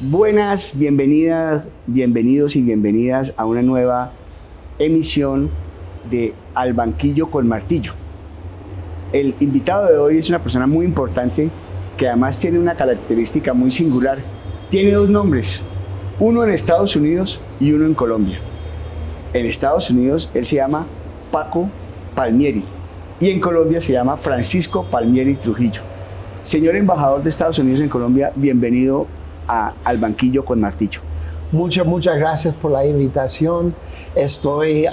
Buenas, bienvenidas, bienvenidos y bienvenidas a una nueva emisión de Al Banquillo con Martillo. El invitado de hoy es una persona muy importante que además tiene una característica muy singular. Tiene dos nombres, uno en Estados Unidos y uno en Colombia. En Estados Unidos él se llama Paco Palmieri y en Colombia se llama Francisco Palmieri Trujillo. Señor embajador de Estados Unidos en Colombia, bienvenido Al Banquillo con Martillo. Muchas gracias por la invitación. Estoy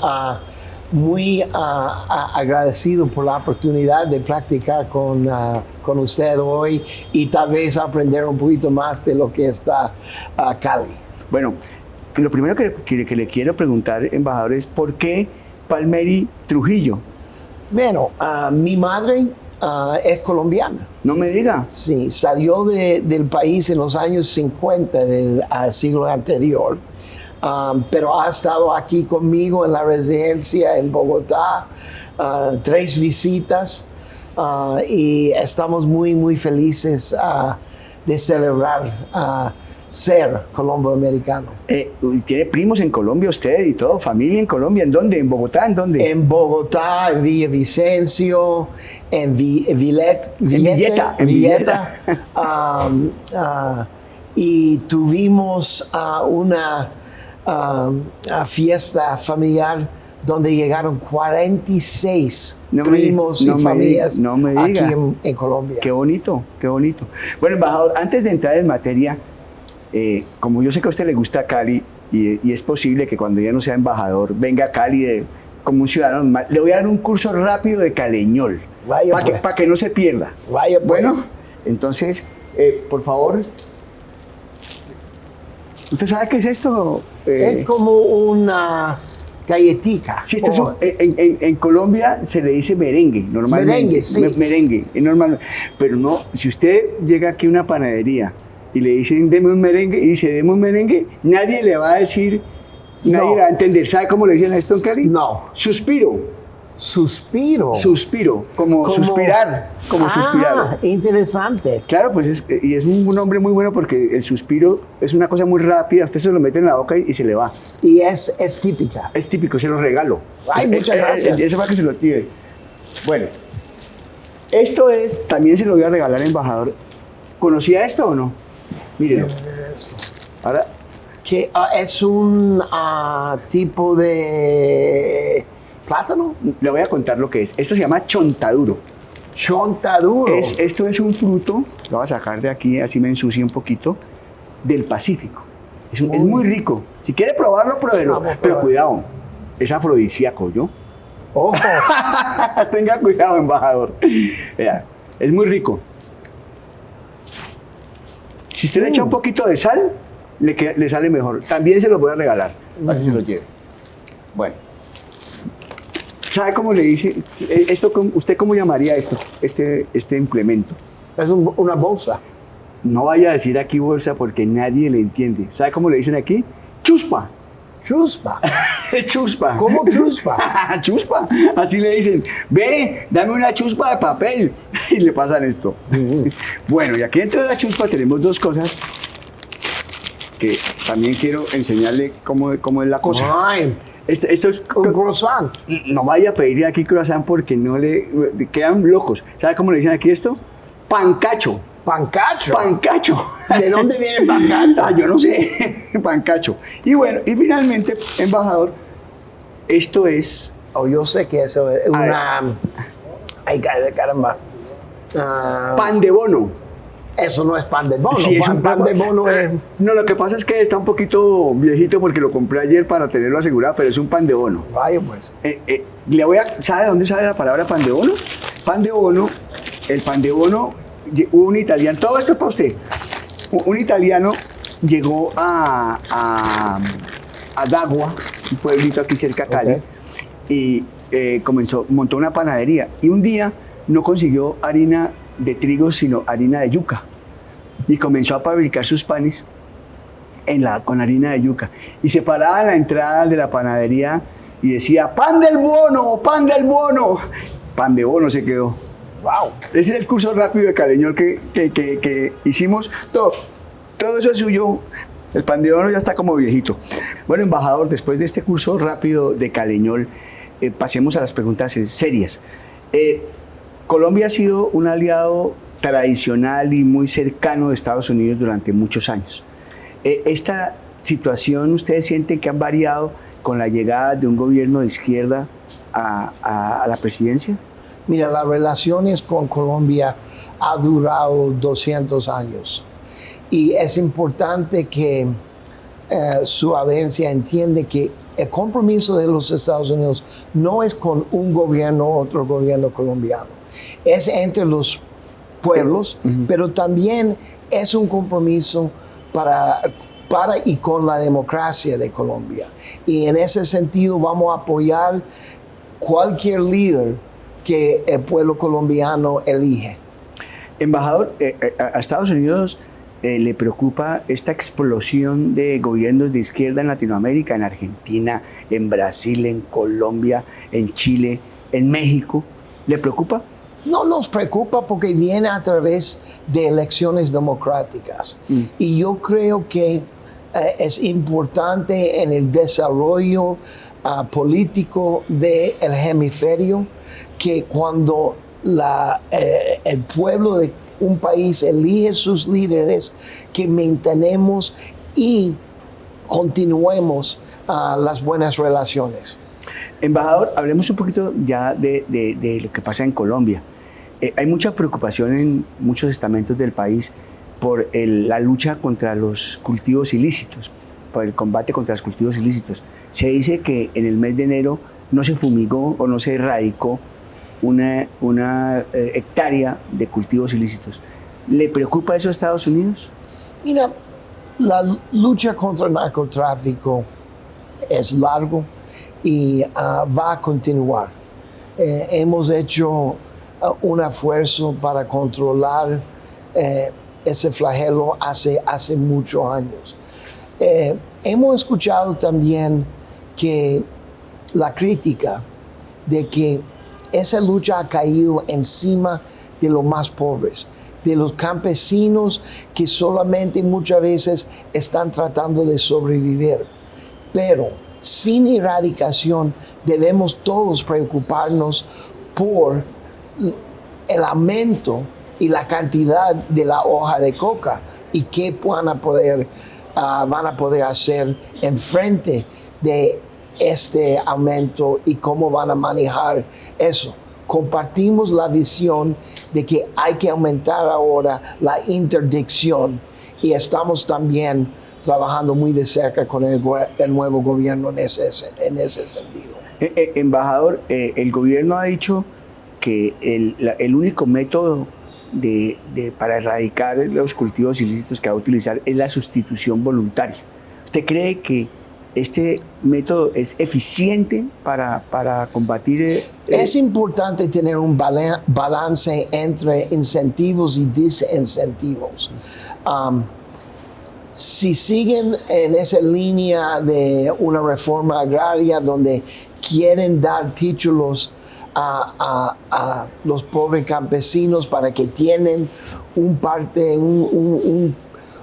muy agradecido por la oportunidad de practicar con usted hoy y tal vez aprender un poquito más de lo que está Cali. Bueno, lo primero que le quiero preguntar, embajador, es ¿por qué Palmieri Trujillo? Bueno, mi madre es colombiana. No me diga. Sí, salió del país en los años 50 del siglo anterior, pero ha estado aquí conmigo en la residencia en Bogotá, 3 visitas, y estamos muy felices de celebrar ser colombo-americano. ¿Tiene primos en Colombia usted y todo? ¿Familia en Colombia? ¿En dónde? ¿En Bogotá? ¿En dónde? En Bogotá, en Villavicencio, en Villeta. Y tuvimos una fiesta familiar donde llegaron 46 primos y familias aquí en Colombia. Qué bonito, qué bonito. Bueno, embajador, antes de entrar en materia, como yo sé que a usted le gusta Cali y es posible que cuando ya no sea embajador venga a Cali como un ciudadano normal, le voy a dar un curso rápido de caleñol para que no se pierda. Vaya pues. Bueno, entonces, por favor, ¿usted sabe qué es esto? Es como una galletica. Sí, en Colombia se le dice merengue, normalmente. Merengue, sí. Merengue, normalmente. Pero no, si usted llega aquí a una panadería y le dicen, deme un merengue, y dice, deme un merengue, nadie le va a decir, nadie le va a entender. ¿Sabe cómo le dicen a esto en Cali? No. Suspiro. Suspiro, como suspirar, suspirar. Interesante. Claro, pues y es un nombre muy bueno porque el suspiro es una cosa muy rápida, usted se lo mete en la boca y se le va. Y es típica. Es típico, se lo regalo. Ay, muchas gracias. Eso para que se lo tire. Bueno, esto también se lo voy a regalar, embajador. ¿Conocía esto o no? Mírenlo. Ahora. Que es un tipo de plátano. Le voy a contar lo que es. Esto se llama chontaduro. Chontaduro. Esto es un fruto, lo voy a sacar de aquí, así me ensucia un poquito, del Pacífico. Es muy rico. Si quiere probarlo, pruébelo. Pero cuidado, es afrodisíaco, ¿yo? Ojo. Tenga cuidado, embajador. Vea, es muy rico. Si usted le echa un poquito de sal, le sale mejor. También se lo voy a regalar para que se lo lleve. Bueno. ¿Sabe cómo le dice? ¿Usted cómo llamaría este implemento? Es una bolsa. No vaya a decir aquí bolsa porque nadie le entiende. ¿Sabe cómo le dicen aquí? Chuspa. Chuspa. Chuspa. ¿Cómo chuspa? Chuspa. Así le dicen, ve, dame una chuspa de papel. Y le pasan esto. Bueno, y aquí dentro de la chuspa tenemos 2 cosas que también quiero enseñarle cómo es la cosa. Ay. Esto es un croissant. No vaya a pedir aquí croissant porque no le quedan locos. ¿Sabe cómo le dicen aquí esto? Pancacho. Pancacho. Pancacho. ¿De dónde viene el pancacho? Yo no sé. Pancacho. Y bueno, y finalmente, embajador, esto es. Yo sé que eso es una. Ay, caramba. Pan de bono. Eso no es pan de bono. Sí, pan de bono es. No, lo que pasa es que está un poquito viejito porque lo compré ayer para tenerlo asegurado, pero es un pan de bono. Vaya pues. ¿Sabe de dónde sale la palabra pan de bono? Pan de bono, el pan de bono, un italiano, todo esto es para usted. Un italiano llegó a Dagua, un pueblito aquí cerca de Cali, y montó una panadería. Y un día no consiguió harina de trigo, sino harina de yuca. Y comenzó a fabricar sus panes con harina de yuca. Y se paraba en la entrada de la panadería y decía, ¡pan del bono! ¡Pan del bono! Pan de bono se quedó. ¡Wow! Ese es el curso rápido de caleñol que hicimos. Todo eso es suyo. El pan de oro ya está como viejito. Bueno, embajador, después de este curso rápido de Caleñol, pasemos a las preguntas serias. Colombia ha sido un aliado tradicional y muy cercano de Estados Unidos durante muchos años. ¿Esta situación ustedes sienten que han variado con la llegada de un gobierno de izquierda a la presidencia? Mira, las relaciones con Colombia ha durado 200 años y es importante que su audiencia entiende que el compromiso de los Estados Unidos no es con un gobierno u otro gobierno colombiano, es entre los pueblos, pero también es un compromiso para y con la democracia de Colombia. Y en ese sentido vamos a apoyar cualquier líder que el pueblo colombiano elige. Embajador, a Estados Unidos le preocupa esta explosión de gobiernos de izquierda en Latinoamérica, en Argentina, en Brasil, en Colombia, en Chile, en México. ¿Le preocupa? No nos preocupa porque viene a través de elecciones democráticas. Y yo creo que es importante en el desarrollo político del hemisferio que cuando el pueblo de un país elige sus líderes, que mantenemos y continuemos las buenas relaciones. Embajador, hablemos un poquito ya de lo que pasa en Colombia. Hay mucha preocupación en muchos estamentos del país por la lucha contra los cultivos ilícitos, por el combate contra los cultivos ilícitos. Se dice que en el mes de enero no se fumigó o no se erradicó una hectárea de cultivos ilícitos. ¿Le preocupa eso a Estados Unidos? Mira, la lucha contra el narcotráfico es largo y va a continuar. Hemos hecho un esfuerzo para controlar ese flagelo hace muchos años. Hemos escuchado también que la crítica de que esa lucha ha caído encima de los más pobres, de los campesinos que solamente muchas veces están tratando de sobrevivir. Pero sin erradicación debemos todos preocuparnos por el aumento y la cantidad de la hoja de coca y qué van a poder hacer en frente de este aumento y cómo van a manejar eso. Compartimos la visión de que hay que aumentar ahora la interdicción y estamos también trabajando muy de cerca con el nuevo gobierno en ese sentido. Embajador, el gobierno ha dicho que el único método para erradicar los cultivos ilícitos que va a utilizar es la sustitución voluntaria. ¿Usted cree que este método es eficiente para combatir? Es importante tener un balance entre incentivos y desincentivos. Si siguen en esa línea de una reforma agraria donde quieren dar títulos a los pobres campesinos para que tienen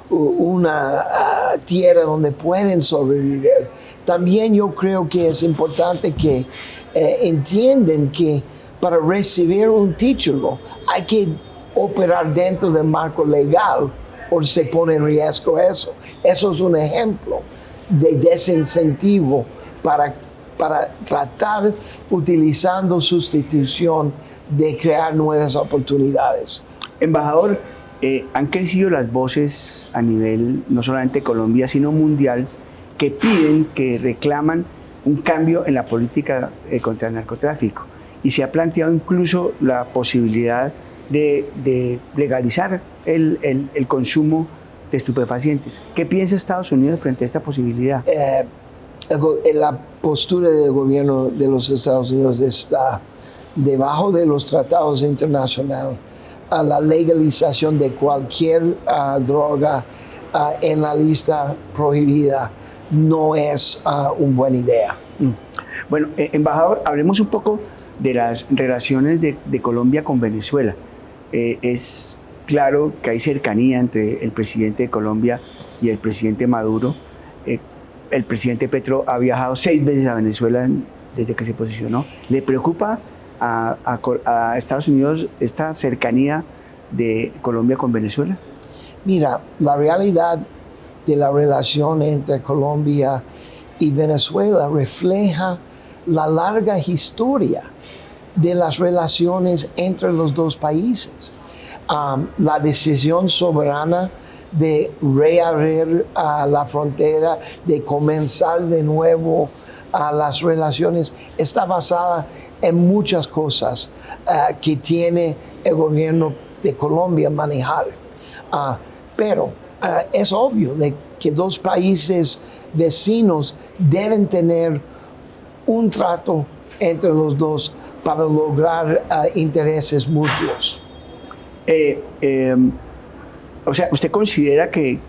una tierra donde pueden sobrevivir. También yo creo que es importante que entiendan que para recibir un título hay que operar dentro del marco legal o se pone en riesgo eso. Eso es un ejemplo de desincentivo para tratar, utilizando sustitución, de crear nuevas oportunidades. Embajador, han crecido las voces a nivel no solamente de Colombia, sino mundial, que piden, que reclaman un cambio en la política contra el narcotráfico. Y se ha planteado incluso la posibilidad de legalizar el consumo de estupefacientes. ¿Qué piensa Estados Unidos frente a esta posibilidad? La postura del gobierno de los Estados Unidos está debajo de los tratados internacionales. La legalización de cualquier droga en la lista prohibida no es una buena idea. Bueno, embajador, hablemos un poco de las relaciones de Colombia con Venezuela. Es claro que hay cercanía entre el presidente de Colombia y el presidente Maduro. El presidente Petro ha viajado 6 veces a Venezuela desde que se posicionó. ¿Le preocupa a Estados Unidos esta cercanía de Colombia con Venezuela? Mira, la realidad de la relación entre Colombia y Venezuela refleja la larga historia de las relaciones entre los dos países. La decisión soberana de reabrir la frontera, de comenzar de nuevo las relaciones, está basada en muchas cosas que tiene el gobierno de Colombia manejar. Pero es obvio de que dos países vecinos deben tener un trato entre los dos para lograr intereses mutuos. O sea, ¿usted considera que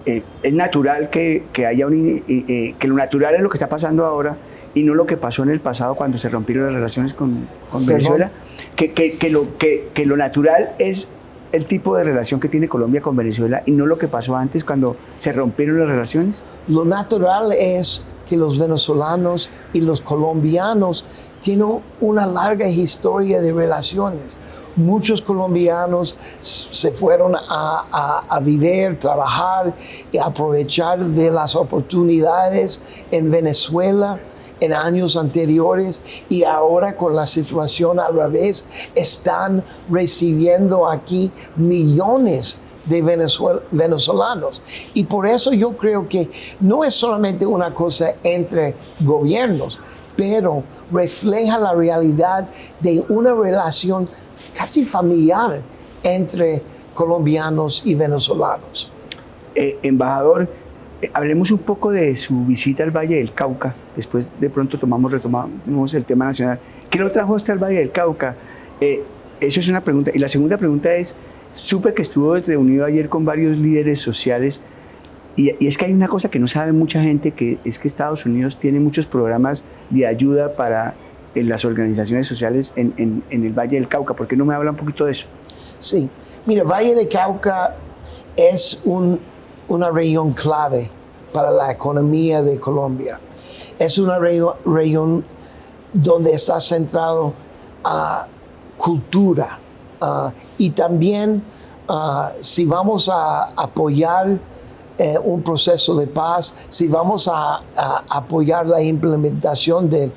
es natural que haya que lo natural es lo que está pasando ahora y no lo que pasó en el pasado cuando se rompieron las relaciones con Venezuela? Que lo natural es el tipo de relación que tiene Colombia con Venezuela y no lo que pasó antes cuando se rompieron las relaciones. Lo natural es que los venezolanos y los colombianos tienen una larga historia de relaciones. Muchos colombianos se fueron a vivir, trabajar y aprovechar de las oportunidades en Venezuela en años anteriores, y ahora con la situación al revés están recibiendo aquí millones de venezolanos. Y por eso yo creo que no es solamente una cosa entre gobiernos, pero refleja la realidad de una relación casi familiar entre colombianos y venezolanos. Embajador, hablemos un poco de su visita al Valle del Cauca. Después de pronto retomamos el tema nacional. ¿Qué lo trajo hasta el Valle del Cauca? Eso es una pregunta. Y la segunda pregunta es, supe que estuvo reunido ayer con varios líderes sociales y es que hay una cosa que no sabe mucha gente, que es que Estados Unidos tiene muchos programas de ayuda para las organizaciones sociales en el Valle del Cauca. ¿Por qué no me habla un poquito de eso? Sí, mira, Valle del Cauca es una región clave para la economía de Colombia. Es una región donde está centrado a cultura y también si vamos a apoyar un proceso de paz, si vamos a apoyar la implementación del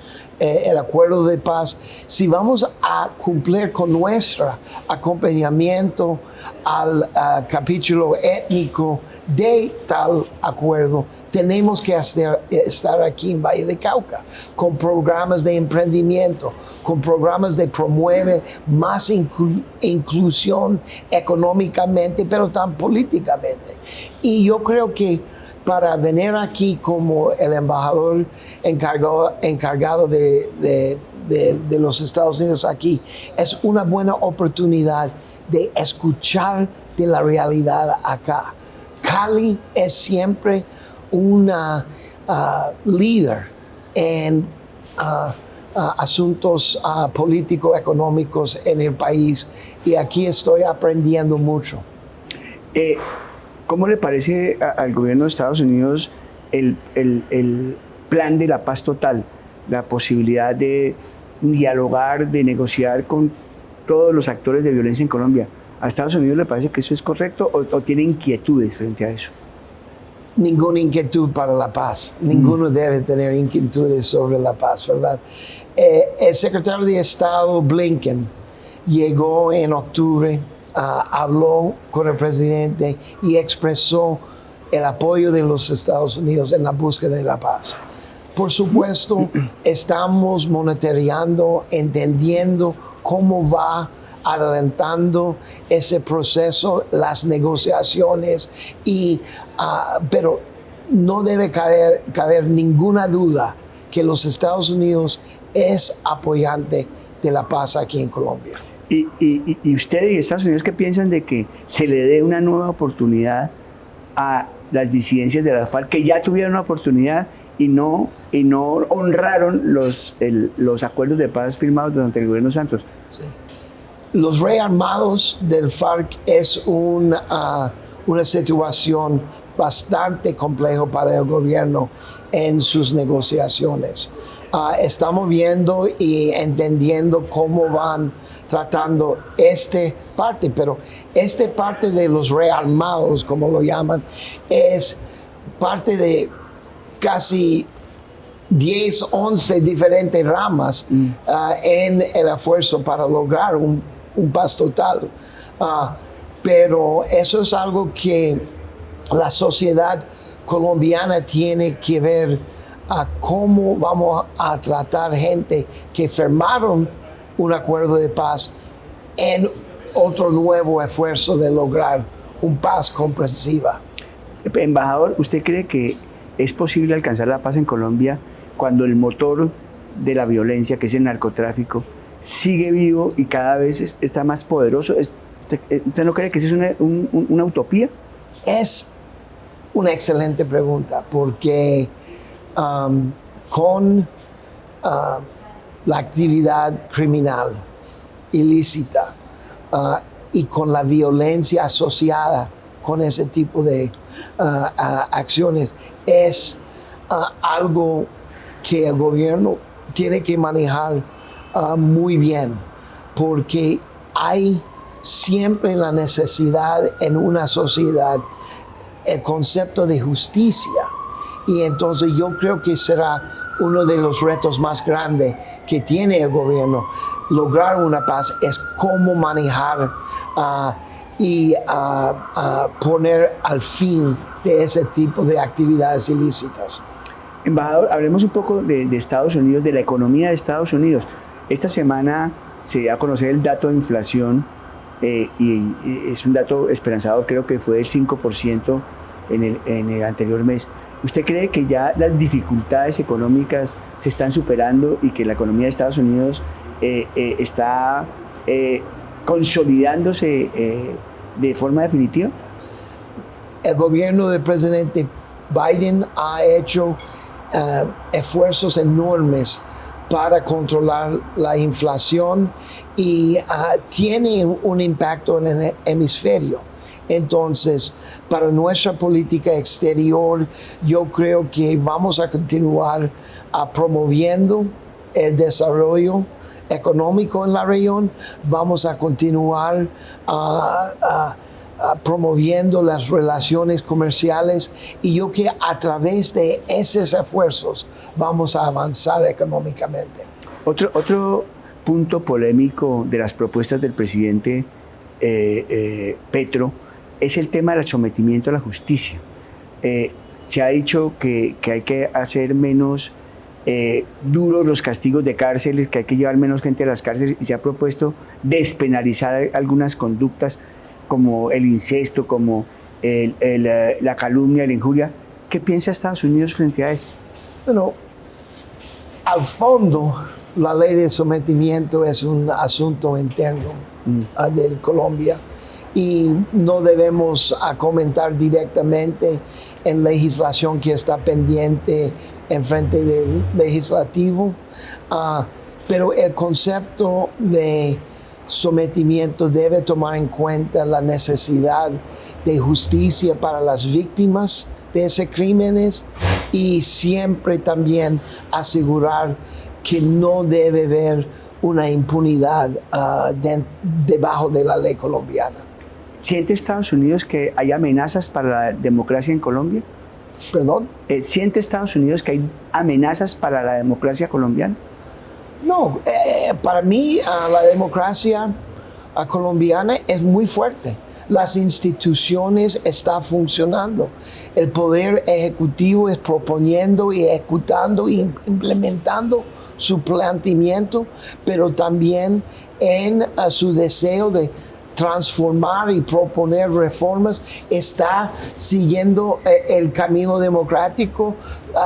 acuerdo de paz, si vamos a cumplir con nuestro acompañamiento al capítulo étnico de tal acuerdo, tenemos que estar aquí en Valle de Cauca con programas de emprendimiento, con programas de promueve más inclusión económicamente, pero también políticamente. Y yo creo que para venir aquí como el embajador encargado de los Estados Unidos aquí, es una buena oportunidad de escuchar de la realidad acá. Cali es siempre una líder en asuntos político-económicos en el país, y aquí estoy aprendiendo mucho. ¿Cómo le parece al gobierno de Estados Unidos el plan de la paz total, la posibilidad de dialogar, de negociar con todos los actores de violencia en Colombia? ¿A Estados Unidos le parece que eso es correcto o tiene inquietudes frente a eso? Ninguna inquietud para la paz. Ninguno debe tener inquietudes sobre la paz, ¿verdad? El secretario de Estado Blinken llegó en octubre, habló con el presidente y expresó el apoyo de los Estados Unidos en la búsqueda de la paz. Por supuesto, estamos monitoreando, entendiendo cómo va adelantando ese proceso, las negociaciones, pero no debe caber ninguna duda que los Estados Unidos es apoyante de la paz aquí en Colombia. ¿Y ustedes y Estados Unidos qué piensan de que se le dé una nueva oportunidad a las disidencias de la FARC, que ya tuvieron una oportunidad y no honraron los acuerdos de paz firmados durante el gobierno Santos? Sí. los rearmados del FARC es una situación bastante compleja para el gobierno en sus negociaciones. Estamos viendo y entendiendo cómo van tratando esta parte, pero esta parte de los rearmados, como lo llaman, es parte de casi 10, 11 diferentes ramas en el esfuerzo para lograr un paz total. Pero eso es algo que la sociedad colombiana tiene que ver cómo vamos a tratar gente que firmaron un acuerdo de paz en otro nuevo esfuerzo de lograr un paz comprensiva. Embajador, ¿usted cree que es posible alcanzar la paz en Colombia cuando el motor de la violencia, que es el narcotráfico, sigue vivo y cada vez está más poderoso? ¿Usted no cree que eso es una utopía? Es una excelente pregunta, porque con la actividad criminal ilícita y con la violencia asociada con ese tipo de acciones, es algo que el gobierno tiene que manejar muy bien, porque hay siempre la necesidad en una sociedad el concepto de justicia, y entonces yo creo que será uno de los retos más grandes que tiene el gobierno. Lograr una paz es cómo manejar y poner al fin de ese tipo de actividades ilícitas. Embajador, hablemos un poco de Estados Unidos, de la economía de Estados Unidos. Esta semana se dio a conocer el dato de inflación y es un dato esperanzador, creo que fue del 5% en el anterior mes. ¿Usted cree que ya las dificultades económicas se están superando y que la economía de Estados Unidos está consolidándose de forma definitiva? El gobierno del presidente Biden ha hecho esfuerzos enormes para controlar la inflación y tiene un impacto en el hemisferio. Entonces, para nuestra política exterior, yo creo que vamos a continuar promoviendo el desarrollo económico en la región, vamos a continuar promoviendo las relaciones comerciales, y yo creo que a través de esos esfuerzos vamos a avanzar económicamente. Otro punto polémico de las propuestas del presidente Petro es el tema del sometimiento a la justicia. Se ha dicho que hay que hacer menos duros los castigos de cárceles, que hay que llevar menos gente a las cárceles, y se ha propuesto despenalizar algunas conductas como el incesto, como la calumnia, la injuria. ¿Qué piensa Estados Unidos frente a eso? Bueno, al fondo, la ley de sometimiento es un asunto interno de Colombia, y no debemos comentar directamente en legislación que está pendiente en frente del legislativo, pero el concepto de sometimiento debe tomar en cuenta la necesidad de justicia para las víctimas de esos crímenes, y siempre también asegurar que no debe haber una impunidad debajo de la ley colombiana. ¿Siente Estados Unidos que hay amenazas para la democracia en Colombia? ¿Perdón? ¿Siente Estados Unidos que hay amenazas para la democracia colombiana? No, para mí la democracia colombiana es muy fuerte. Las instituciones están funcionando. El poder ejecutivo es proponiendo y ejecutando y implementando su planteamiento, pero también en su deseo de transformar y proponer reformas, está siguiendo el camino democrático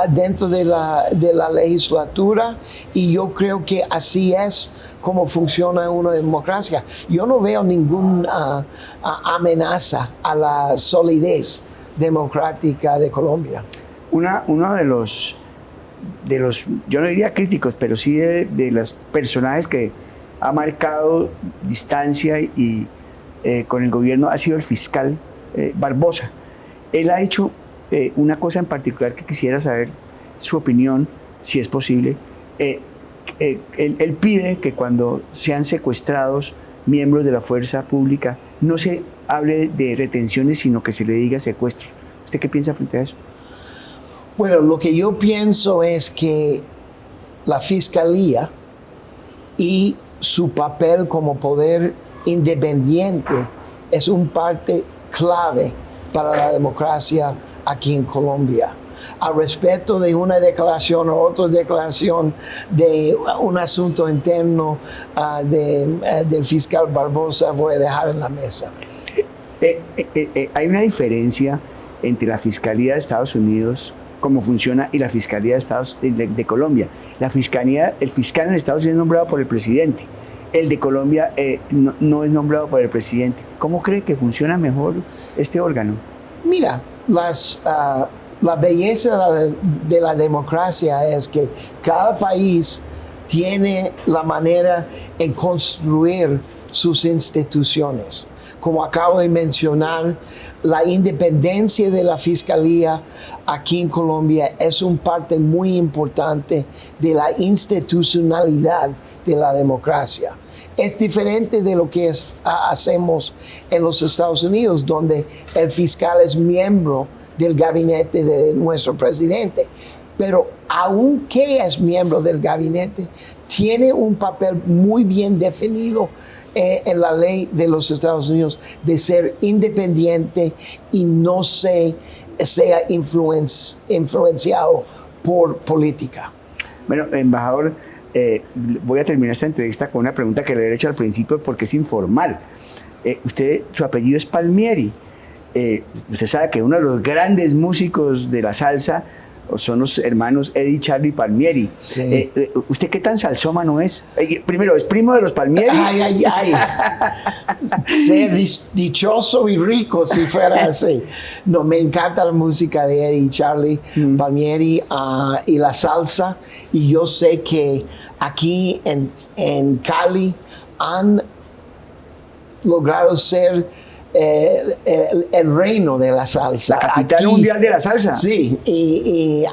dentro de la legislatura, y yo creo que así es como funciona una democracia. Yo no veo ninguna amenaza a la solidez democrática de Colombia. Uno de los, yo no diría críticos, pero sí de los personajes que ha marcado distancia y con el gobierno ha sido el fiscal Barbosa. Él ha hecho una cosa en particular que quisiera saber su opinión, si es posible. Él pide que cuando sean secuestrados miembros de la fuerza pública no se hable de retenciones, sino que se le diga secuestro. ¿Usted qué piensa frente a eso? Bueno, lo que yo pienso es que la fiscalía y su papel como poder independiente es un parte clave para la democracia aquí en Colombia. Al respecto de una declaración o otra declaración de un asunto interno del fiscal Barbosa, voy a dejar en la mesa. Hay una diferencia entre la Fiscalía de Estados Unidos, cómo funciona, y la Fiscalía de Colombia. El fiscal en Estados Unidos es nombrado por el presidente. El de Colombia no es nombrado por el presidente. ¿Cómo cree que funciona mejor este órgano? Mira, la belleza de la democracia es que cada país tiene la manera en construir sus instituciones. Como acabo de mencionar, la independencia de la Fiscalía aquí en Colombia es una parte muy importante de la institucionalidad de la democracia. Es diferente de lo que hacemos en los Estados Unidos, donde el fiscal es miembro del gabinete de nuestro presidente. Pero aunque es miembro del gabinete, tiene un papel muy bien definido en la ley de los Estados Unidos de ser independiente y no sea influenciado por política. Bueno, embajador, voy a terminar esta entrevista con una pregunta que le he hecho al principio porque es informal. Su apellido es Palmieri. Usted sabe que uno de los grandes músicos de la salsa son los hermanos Eddie, Charlie Palmieri. Sí. ¿Usted qué tan salsómano es? Primero, ¿es primo de los Palmieri? Ay. Ser dichoso y rico si fuera así. No, me encanta la música de Eddie y Charlie Palmieri y la salsa. Y yo sé que aquí en Cali han logrado ser el reino de la salsa. La capital aquí, mundial de la salsa. Sí, y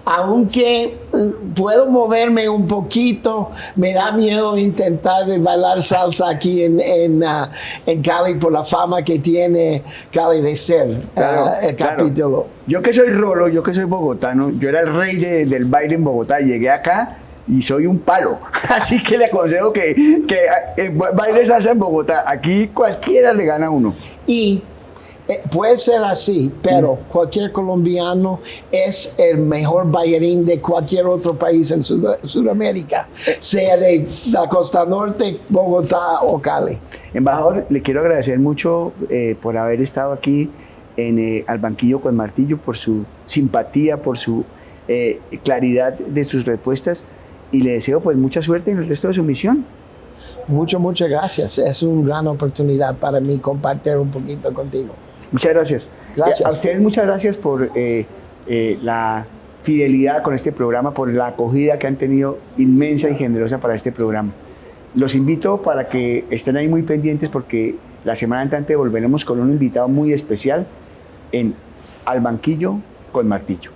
aunque puedo moverme un poquito, me da miedo intentar bailar salsa aquí en Cali por la fama que tiene Cali de ser el capítulo. Yo que soy rolo, yo que soy bogotano, yo era el rey del baile en Bogotá, llegué acá y soy un palo. Así que le aconsejo que baile salsa en Bogotá. Aquí cualquiera le gana a uno. Y puede ser así, pero cualquier colombiano es el mejor bailarín de cualquier otro país en Sudamérica, sea de la costa norte, Bogotá o Cali. Embajador, le quiero agradecer mucho por haber estado aquí al banquillo con Martillo, por su simpatía, por su claridad de sus respuestas. Y le deseo pues mucha suerte en el resto de su misión. Muchas gracias. Es una gran oportunidad para mí compartir un poquito contigo. Muchas gracias. Gracias. A ustedes muchas gracias por la fidelidad con este programa, por la acogida que han tenido inmensa y generosa para este programa. Los invito para que estén ahí muy pendientes porque la semana entrante volveremos con un invitado muy especial en Al Banquillo con Martillo.